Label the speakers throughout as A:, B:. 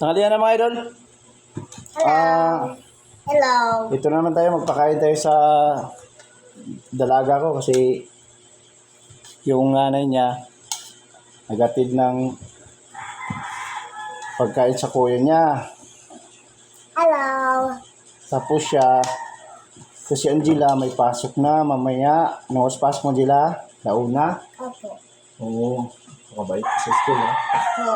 A: Tanghalian na mga idol.
B: Hello. Hello.
A: Ito naman tayo, magpakain tayo sa dalaga ko kasi yung nanay niya nagatid ng pagkain sa kuya niya.
B: Hello.
A: Tapos si Angela may pasok na mamaya. Ano oras pasok mo, Angela? Launa?
B: Opo.
A: Oo. Makabait sa school, ha?
B: Opo.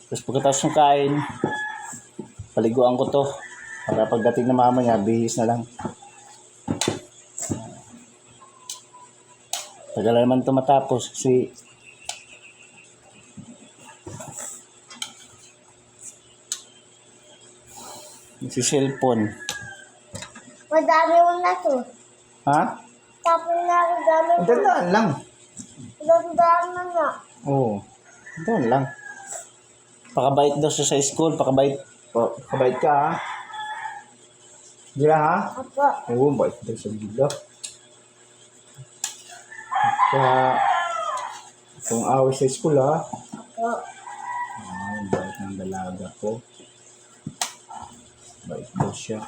A: Tapos pagkatapos ng kain, paliguan ko to. Para pagdating ng mama niya, bihis na lang. Tagal na naman ito matapos kasi si cellphone.
B: Madami mo na to.
A: Ha?
B: Tapos na ang dami mo.
A: Dandaan lang.
B: Dandaan na nga.
A: Oo. Dandaan lang. Pakabait daw siya sa school. Pakabait ka, ha? Gila, ha?
B: Opo.
A: Oo, bait daw siya gila. Kaya itong away sa school, ha?
B: Opo.
A: Bait ng dalaga ko. Bait daw siya.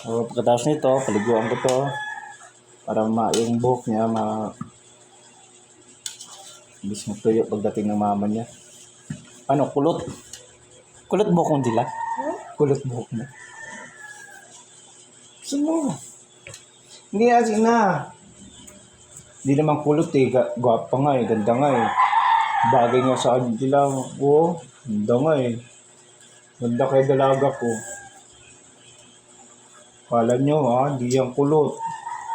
A: So, pagkatapos nito, paliguan ko to para yung buhok niya bis magtuyo pagdating ng mama niya. Ano, kulot? Kulot buhok mo, Dila? Kulot buhok mo. Sino? Hindi na. Hindi naman kulot eh. Gwapa nga eh. Ganda nga eh. Bagay nga sa Dila. Oo. Ganda nga eh. Ganda kay dalaga ko. Kala nyo ha, hindi yan kulot.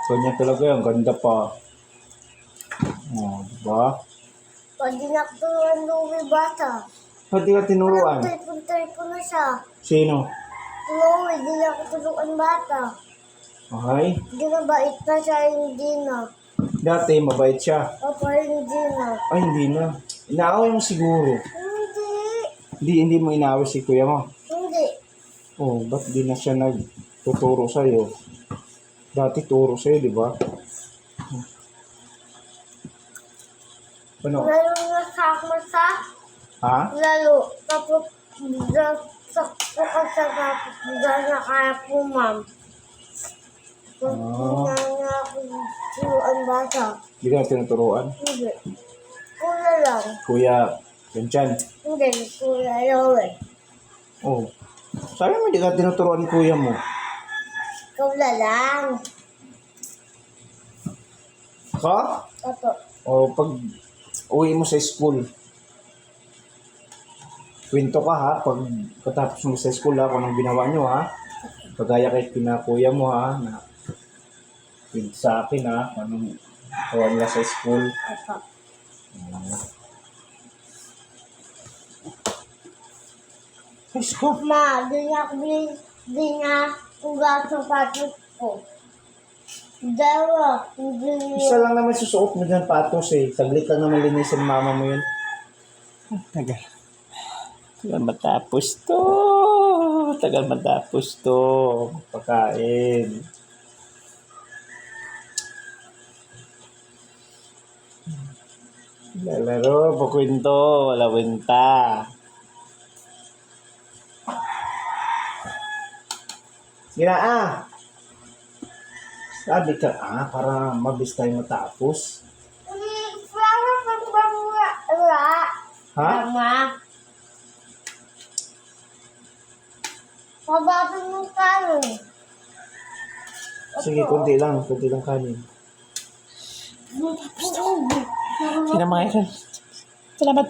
A: Ganyan talaga yan. Ganda pa. Oh, diba?
B: Pwede na turuan Louie bata.
A: Pwede ka tinuruan.
B: Telepon na siya.
A: Sino?
B: Louie, di na ako turuan bata.
A: Okay.
B: Hindi na bait na siya, hindi na.
A: Dati, mabait siya.
B: Opo, hindi na.
A: Ay, hindi na. Inaaway mo siguro. Hindi mo inaaway si kuya mo.
B: Hindi.
A: Oh, ba't di na siya nagtuturo sa'yo? Dati turo sa'yo, di ba? Ano?
B: Lalo na sa
A: Ha?
B: lalo. Tapos, sakto ka sa tapos, na kaya po, ma'am. Hindi na ako turuan bata.
A: Hindi ka na tinuturuan?
B: Hindi. Kuya lang.
A: Kuya, Pinchan.
B: Hindi, Kuya Lowe.
A: Oh. Sabi mo, hindi ka tinuturuan ni kuya mo.
B: Ikaw na lang.
A: Ka?
B: Opo.
A: O pag uwi mo sa school, kwento ka ha, pag patapos mo sa school ha, kung anong ginawa nyo ha, pagaya kay kinakuya mo ha, na kwento sa akin ha, kung anong gawa nila sa school.
B: Opo.
A: Ayos ko.
B: Ma, di na ugat sa patos ko. Dalawa, hindi
A: Isa lang naman susuot mo dyan patos eh. Saglit lang naman linisin mama mo yun. Tagal. Tagal matapos to. Tagal matapos to. Pagkain. Lalaro, pakwento, wala kwenta. Ginaa. Sabi ka para mabilis tayo matapos.
B: Flower pang wala.
A: Ha?
B: Mama. Mababa mo kanin.
A: Sige, kunti lang kanin. Sige mga idol. Salamat.